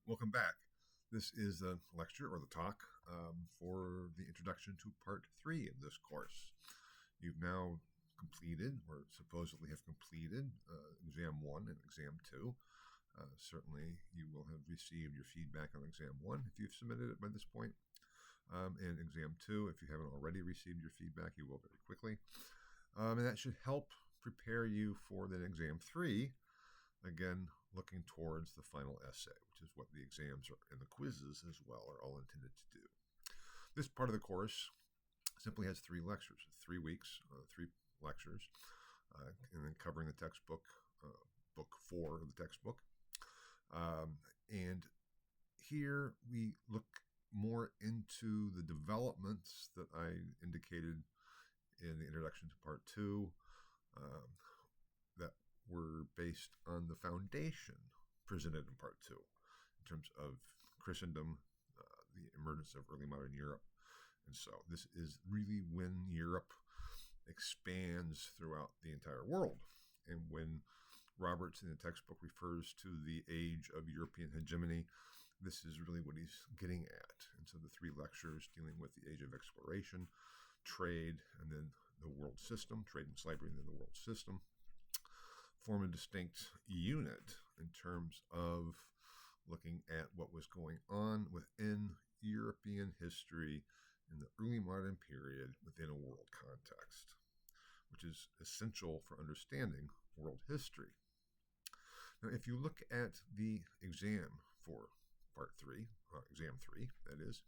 Welcome back. This is the lecture or the talk for the introduction to part 3 of this course. You've now completed, or supposedly have completed, exam 1 and exam 2. Certainly you will have received your feedback on exam 1 if you've submitted it by this point. And exam 2, if you haven't already received your feedback, you will very quickly. And that should help prepare you for then exam 3, again, looking towards the final essay, which is what the exams and the quizzes as well are all intended to do. This part of the course simply has 3 lectures, 3 weeks, 3 lectures, and then covering the textbook, book 4 of the textbook. And here we look more into the developments that I indicated in the introduction to part 2, that were based on the foundation presented in part 2 in terms of Christendom, the emergence of early modern Europe. And so this is really when Europe expands throughout the entire world. And when Roberts in the textbook refers to the age of European hegemony, this is really what he's getting at. And so the 3 lectures dealing with the age of exploration, trade, and then the world system, trade and slavery, and then the world system, form a distinct unit in terms of looking at what was going on within European history in the early modern period within a world context, which is essential for understanding world history. Now, if you look at the exam for part 3, exam 3, that is,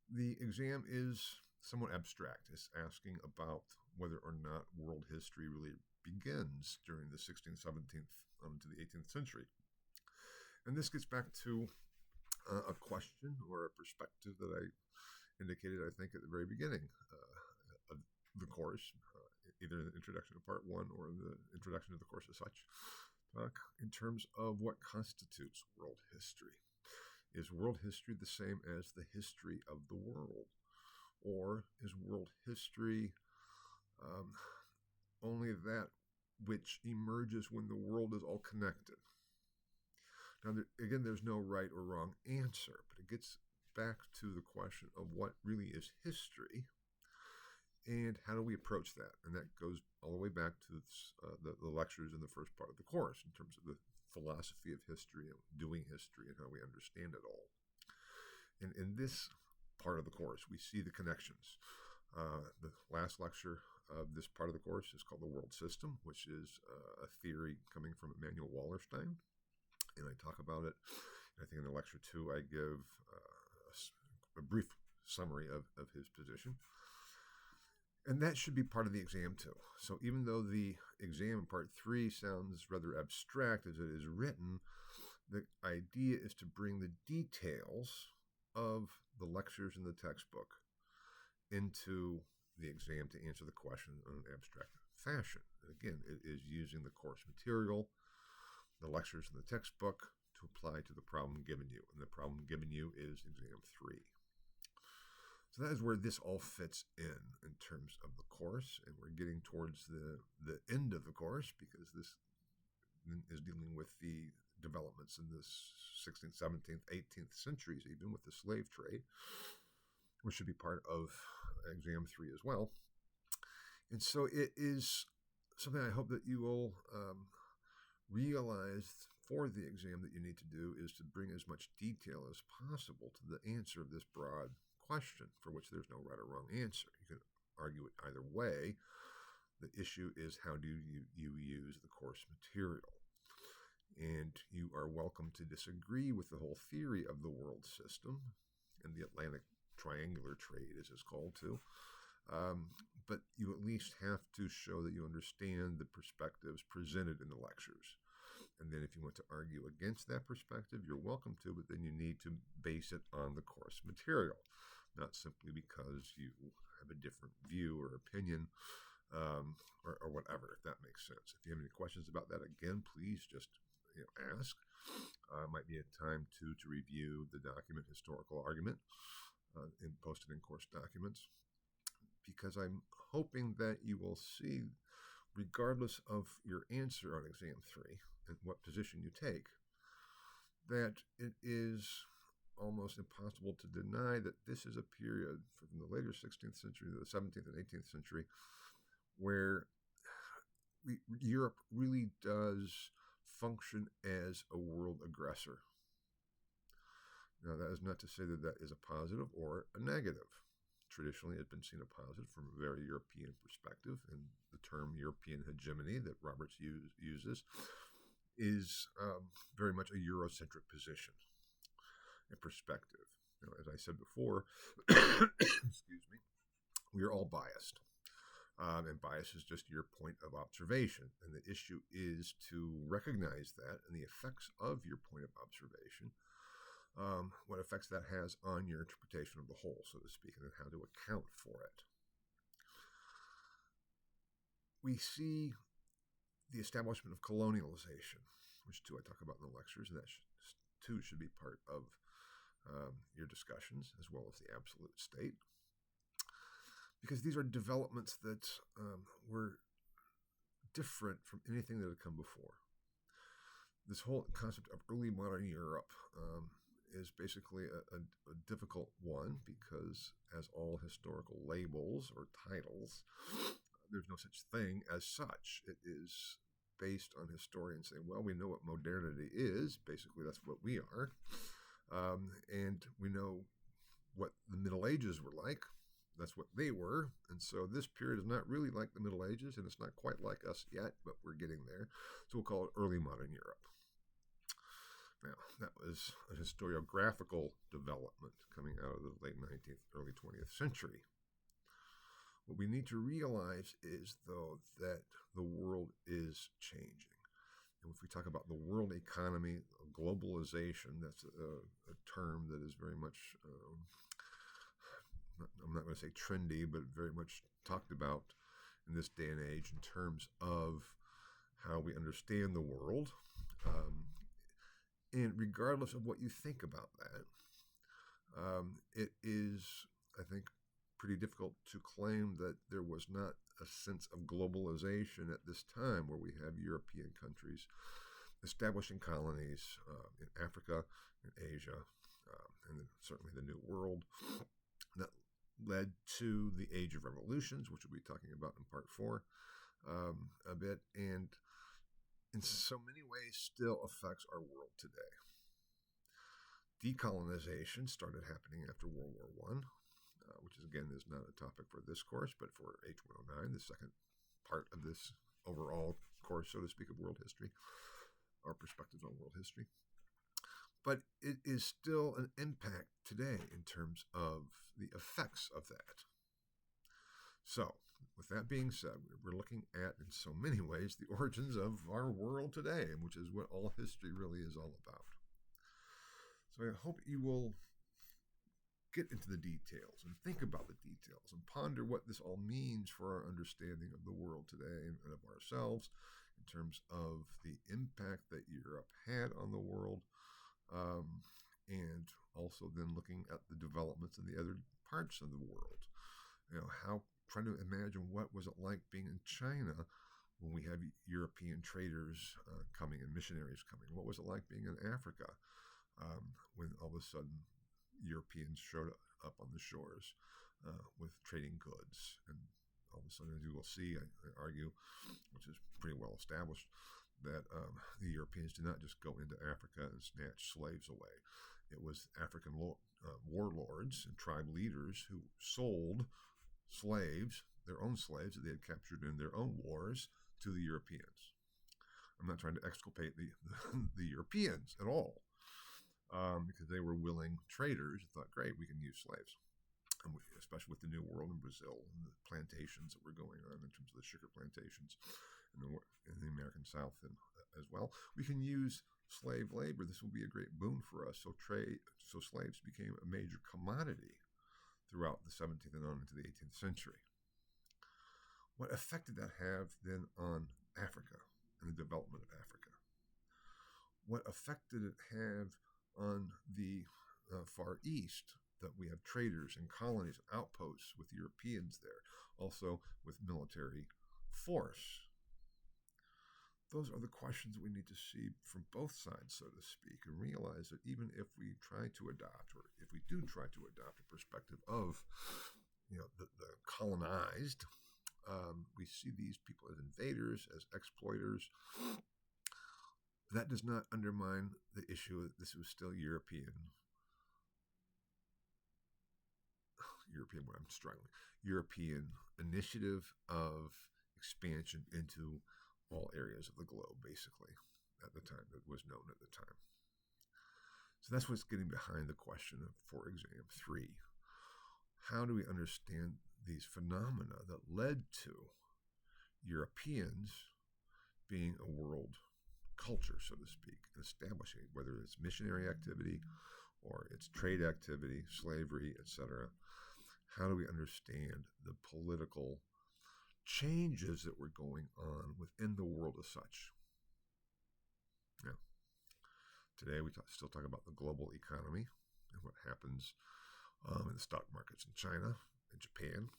the exam is somewhat abstract. It's asking about whether or not world history really begins during the 16th, 17th to the 18th century. And this gets back to a question or a perspective that I indicated, I think, at the very beginning of the course, either in the introduction to part 1 or in the introduction to the course as such, in terms of what constitutes world history. Is world history the same as the history of the world? Or is world history only that which emerges when the world is all connected? Now, again, there's no right or wrong answer, but it gets back to the question of what really is history and how do we approach that? And that goes all the way back to the lectures in the first part of the course in terms of the philosophy of history and doing history and how we understand it all. And in this part of the course, we see the connections. The last lecture of this part of the course is called The World System, which is a theory coming from Immanuel Wallerstein. And I talk about it. I think in the lecture 2, I give a brief summary of his position. And that should be part of the exam too. So even though the exam in part 3 sounds rather abstract as it is written, the idea is to bring the details of the lectures in the textbook into the exam to answer the question in an abstract fashion. And again, it is using the course material, the lectures in the textbook, to apply to the problem given you. And the problem given you is exam 3. So that is where this all fits in terms of the course. And we're getting towards the end of the course because this is dealing with the developments in the 16th, 17th, 18th centuries, even with the slave trade, which should be part of exam 3 as well. And so it is something I hope that you will realize for the exam that you need to do is to bring as much detail as possible to the answer of this broad question for which there's no right or wrong answer. You can argue it either way. The issue is how do you use the course material? And you are welcome to disagree with the whole theory of the world system and the Atlantic triangular trade, as it's called too. But you at least have to show that you understand the perspectives presented in the lectures. And then if you want to argue against that perspective, you're welcome to, but then you need to base it on the course material, not simply because you have a different view or opinion or whatever, if that makes sense. If you have any questions about that, again, please just ask. Might be a time to review the document Historical Argument and posted in course documents, because I'm hoping that you will see, regardless of your answer on exam 3 and what position you take, that it is almost impossible to deny that this is a period from the later 16th century to the 17th and 18th century where Europe really does function as a world aggressor. Now, that is not to say that that is a positive or a negative. Traditionally, it's been seen a positive from a very European perspective, and the term European hegemony that Roberts uses is very much a Eurocentric position and perspective. As I said before, excuse me, we are all biased. And bias is just your point of observation. And the issue is to recognize that and the effects of your point of observation, what effects that has on your interpretation of the whole, so to speak, and then how to account for it. We see the establishment of colonialization, which too I talk about in the lectures, and that too should be part of your discussions, as well as the absolute state. Because these are developments that were different from anything that had come before. This whole concept of early modern Europe is basically a difficult one because, as all historical labels or titles, there's no such thing as such. It is based on historians saying, well, we know what modernity is. Basically, that's what we are. And we know what the Middle Ages were like. That's what they were. And so this period is not really like the Middle Ages, and it's not quite like us yet, but we're getting there. So we'll call it early modern Europe. Now, that was a historiographical development coming out of the late 19th, early 20th century. What we need to realize is, though, that the world is changing. And if we talk about the world economy, globalization, that's a term that is very much, I'm not going to say trendy, but very much talked about in this day and age in terms of how we understand the world. And regardless of what you think about that, it is, I think, pretty difficult to claim that there was not a sense of globalization at this time where we have European countries establishing colonies in Africa, in Asia, and certainly the New World. That led to the Age of Revolutions, which we'll be talking about in part 4 a bit, and in so many ways still affects our world today. Decolonization started happening after World War I, which is, again, is not a topic for this course, but for H109, the second part of this overall course, so to speak, of world history, our perspectives on world history. But it is still an impact today in terms of the effects of that. So, with that being said, we're looking at, in so many ways, the origins of our world today, which is what all history really is all about. So I hope you will get into the details and think about the details and ponder what this all means for our understanding of the world today and of ourselves in terms of the impact that Europe had on the world, and also then looking at the developments in the other parts of the world. Trying to imagine what was it like being in China when we have European traders coming and missionaries coming. What was it like being in Africa when all of a sudden Europeans showed up on the shores with trading goods? And all of a sudden, as you will see, I argue, which is pretty well established, that the Europeans did not just go into Africa and snatch slaves away. It was African warlords and tribe leaders who sold slaves, their own slaves that they had captured in their own wars, to the Europeans. I'm not trying to exculpate the Europeans at all, because they were willing traders and thought, great, we can use slaves. And especially with the New World in Brazil and the plantations that were going on in terms of the sugar plantations in the American South as well. We can use slave labor. This will be a great boon for us. So slaves became a major commodity throughout the 17th and on into the 18th century. What effect did that have then on Africa and the development of Africa? What effect did it have on the Far East, that we have traders and colonies and outposts with Europeans there, also with military force? those are the questions we need to see from both sides, so to speak, and realize that even if we try to adopt, or if we do try to adopt a perspective of, the colonized, we see these people as invaders, as exploiters. That does not undermine the issue that this was still European. Where I'm struggling. European initiative of expansion into all areas of the globe, basically, at the time, that was known at the time. So that's what's getting behind the question of, for exam 3. How do we understand these phenomena that led to Europeans being a world culture, so to speak, establishing, whether it's missionary activity or it's trade activity, slavery, etc. How do we understand the political changes that were going on within the world as such? Now, today we still talk about the global economy and what happens in the stock markets in China and Japan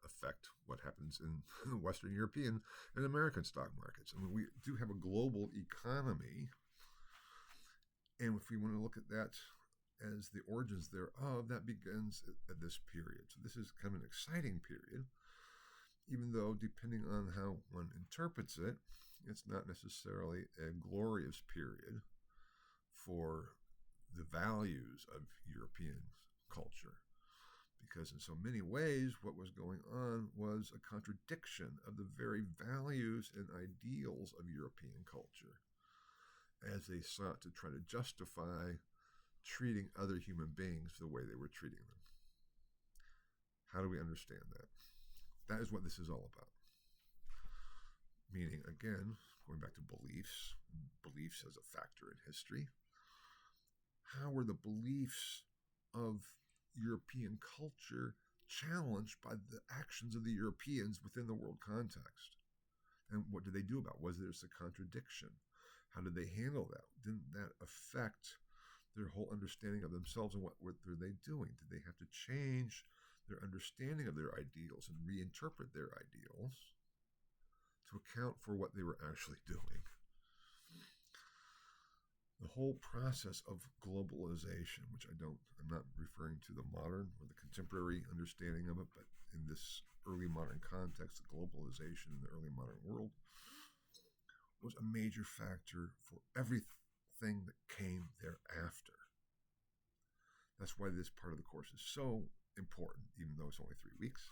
affect what happens in Western European and American stock markets. I mean, we do have a global economy, and if we want to look at that as the origins thereof, that begins at this period. So this is kind of an exciting period, even though depending on how one interprets it, it's not necessarily a glorious period for the values of European culture. Because in so many ways, what was going on was a contradiction of the very values and ideals of European culture, as they sought to try to justify treating other human beings the way they were treating them. How do we understand that? That is what this is all about. Meaning, again, going back to beliefs as a factor in history. How were the beliefs of European culture challenged by the actions of the Europeans within the world context? And what did they do about it? Was there a contradiction? How did they handle that? Didn't that affect their whole understanding of themselves, and what were they doing? Did they have to change their understanding of their ideals and reinterpret their ideals to account for what they were actually doing? The whole process of globalization, which I'm not referring to the modern or the contemporary understanding of it, but in this early modern context, the globalization in the early modern world was a major factor for everything that came thereafter. That's why this part of the course is so important, even though it's only 3 weeks.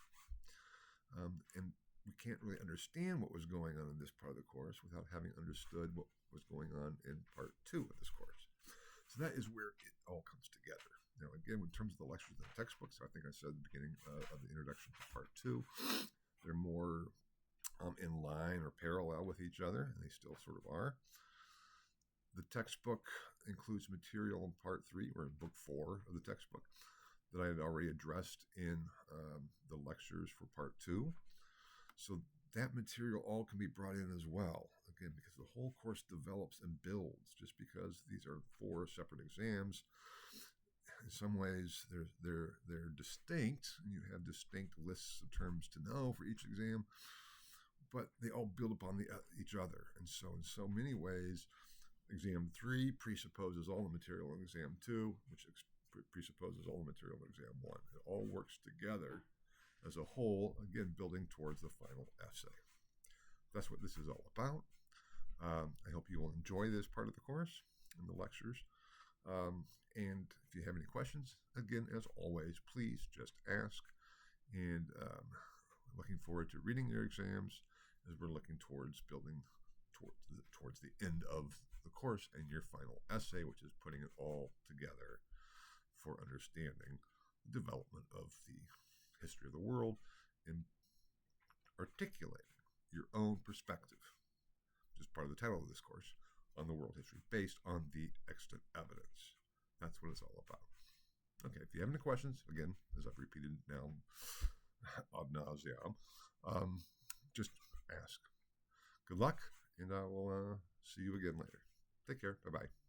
And we can't really understand what was going on in this part of the course without having understood what was going on in part 2 of this course. So that is where it all comes together. Now, again, in terms of the lectures and the textbooks, I think I said at the beginning of the introduction to part 2, they're more in line or parallel with each other, and they still sort of are. The textbook includes material in part 3, or book 4 of the textbook, that I had already addressed in the lectures for part 2. So that material all can be brought in as well, again, because the whole course develops and builds. Just because these are 4 separate exams, in some ways they're distinct, and you have distinct lists of terms to know for each exam, but they all build upon each other. And so in so many ways, exam 3 presupposes all the material in exam 2, which presupposes all the material in exam 1. It all works together as a whole, again, building towards the final essay. That's what this is all about. I hope you will enjoy this part of the course and the lectures. And if you have any questions, again, as always, please just ask. And looking forward to reading your exams as we're looking towards building towards the end of the course and your final essay, which is putting it all together for understanding the development of the history of the world and articulating your own perspective, which is part of the title of this course, on the world history based on the extant evidence. That's what it's all about. Okay, if you have any questions, again, as I've repeated now ad nauseam, just ask. Good luck, and I will see you again later. Take care. Bye-bye.